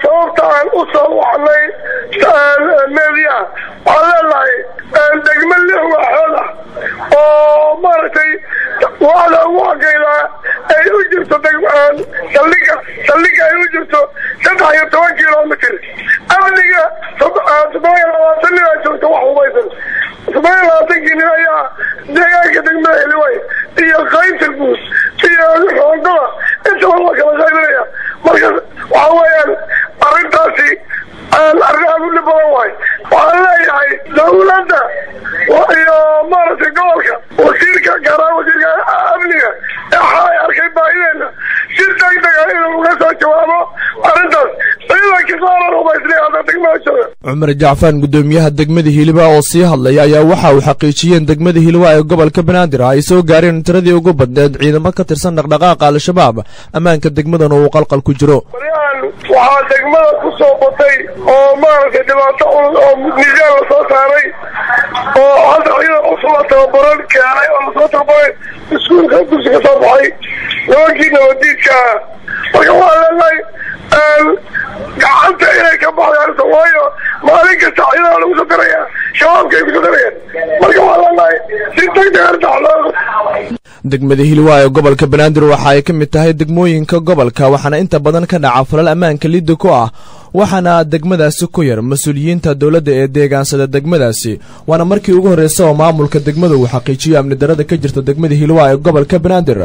sababta aan u soo wacnay media wallahi degmo lix waaxood oo maartay wada waqayla ay u jirto degmaan saldhiga ay u jirto 13 kilomitir amniga 7 joogto wax hubaysan 7 ayaa deegaanka degmada Heliwaa iyo qaybta guud iyo xoogada inta wada kala qaybinaya marka waxa weeyaan arintaasi arrin u badan waay wallahi dawladda iyo maartay gobolka wasiirka garaa wasiirka amniga waxay arkay baahiyada si degdeg ah inuu uga soo jawaabo arrintaas Cumar Jaafan Guddoomiyaha degmada Heliwaa oo sii hadlay ayaa waxa uu xaqiijiyeen degmada Heliwaa ee gobolka Banaadir ay soo gaareen tiradii ugu badneed ciidamo ka tirsan dhaqdhaqaaqa Alshabaab amaanka degmadana uu qalqal ku jiro waxa degmada ku soo batay oo maartay dhibaato oo miisaan la soo saaray oo hadda iyada cusub tababaran keenay oo soo tababaray iskuulka dugsiga soo baxay nimankii nabadiidka marka waa leenahay gacanta inay ka baxdaan waayo maalin kasta ciidana lagu soo darayaa shabaabka ay ku soo darayaan marka waa leenahay si degdeg ah degmada Heliwaa ee gobolka Banaadir waxa ay ka mid tahay degmooyinka gobolka waxaana inta badan ka dhaca falal amaanka lidda ku ah waxaana degmadaasi ku yar mas'uuliyiinta dawladda ee deegaansada degmadaasi waana markii ugu horeysay oo maamulka degmadu uu xaqiijiyo amni darada ka jirta degmada Heliwaa ee gobolka Banaadir